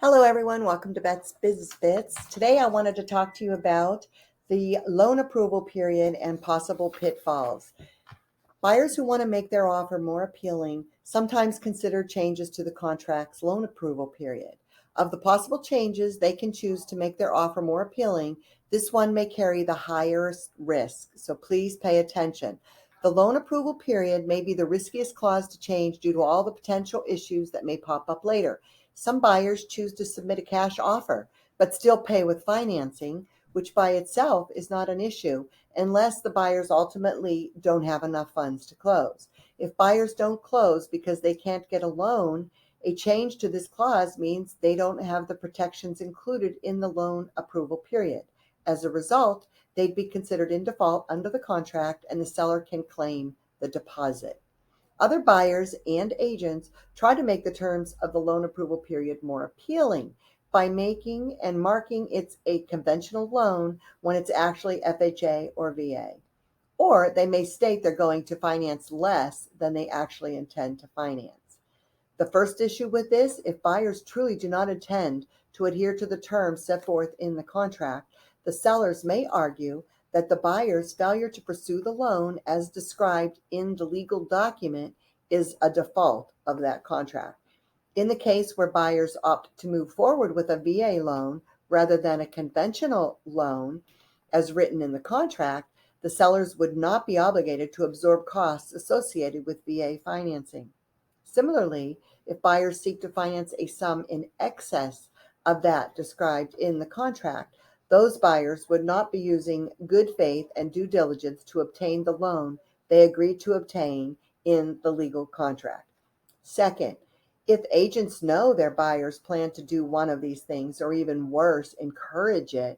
Hello, everyone. Welcome to Beth's Business Bits. Today, I wanted to talk to you about the loan approval period and possible pitfalls. Buyers who want to make their offer more appealing sometimes consider changes to the contract's loan approval period. Of the possible changes they can choose to make their offer more appealing, this one may carry the highest risk, so please pay attention. The loan approval period may be the riskiest clause to change due to all the potential issues that may pop up later. Some buyers choose to submit a cash offer, but still pay with financing, which by itself is not an issue unless the buyers ultimately don't have enough funds to close. If buyers don't close because they can't get a loan, a change to this clause means they don't have the protections included in the loan approval period. As a result, they'd be considered in default under the contract and the seller can claim the deposit. Other buyers and agents try to make the terms of the loan approval period more appealing by making and marking it's a conventional loan when it's actually FHA or VA. Or they may state they're going to finance less than they actually intend to finance. The first issue with this, if buyers truly do not intend to adhere to the terms set forth in the contract, the sellers may argue that the buyer's failure to pursue the loan as described in the legal document is a default of that contract. In the case where buyers opt to move forward with a VA loan rather than a conventional loan as written in the contract, the sellers would not be obligated to absorb costs associated with VA financing. Similarly, if buyers seek to finance a sum in excess of that described in the contract, those buyers would not be using good faith and due diligence to obtain the loan they agreed to obtain in the legal contract. Second, if agents know their buyers plan to do one of these things, or even worse, encourage it,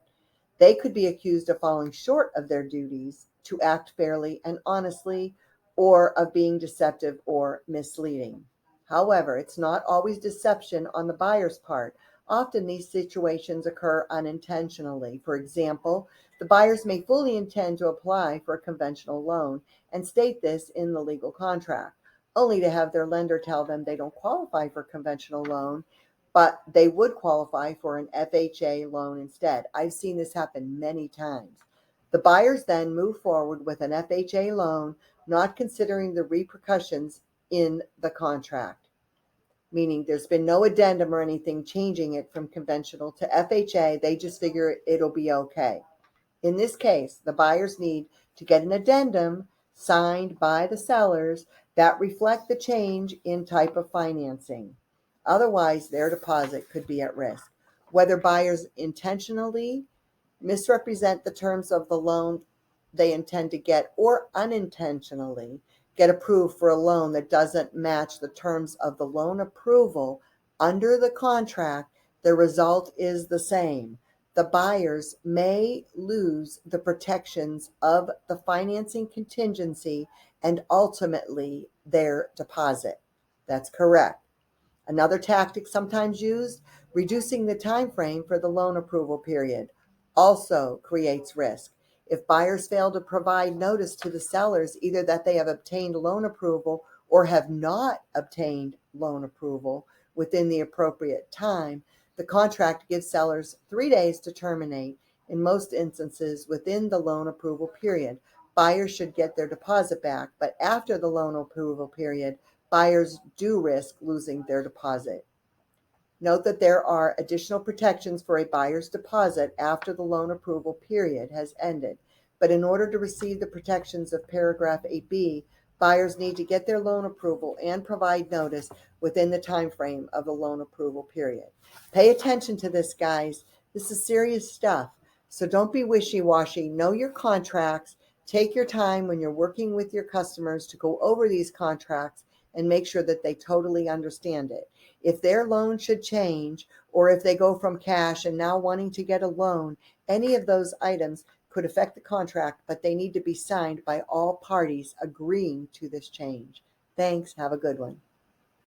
they could be accused of falling short of their duties to act fairly and honestly, or of being deceptive or misleading. However, it's not always deception on the buyer's part. Often these situations occur unintentionally. For example, the buyers may fully intend to apply for a conventional loan and state this in the legal contract, only to have their lender tell them they don't qualify for a conventional loan, but they would qualify for an FHA loan instead. I've seen this happen many times. The buyers then move forward with an FHA loan, not considering the repercussions in the contract, meaning there's been no addendum or anything changing it from conventional to FHA. They just figure it'll be okay. In this case, the buyers need to get an addendum signed by the sellers that reflect the change in type of financing. Otherwise, their deposit could be at risk. Whether buyers intentionally misrepresent the terms of the loan they intend to get or unintentionally get approved for a loan that doesn't match the terms of the loan approval under the contract, the result is the same. The buyers may lose the protections of the financing contingency and ultimately their deposit. That's correct. Another tactic sometimes used, reducing the time frame for the loan approval period, also creates risk. If buyers fail to provide notice to the sellers either that they have obtained loan approval or have not obtained loan approval within the appropriate time, the contract gives sellers 3 days to terminate. In most instances, within the loan approval period, buyers should get their deposit back, but after the loan approval period, buyers do risk losing their deposit. Note that there are additional protections for a buyer's deposit after the loan approval period has ended, but in order to receive the protections of paragraph 8B, buyers need to get their loan approval and provide notice within the time frame of the loan approval period. Pay attention to this, guys. This is serious stuff. So don't be wishy-washy. Know your contracts. Take your time when you're working with your customers to go over these contracts and make sure that they totally understand it. If their loan should change, or if they go from cash and now wanting to get a loan, any of those items could affect the contract, but they need to be signed by all parties agreeing to this change. Thanks. Have a good one.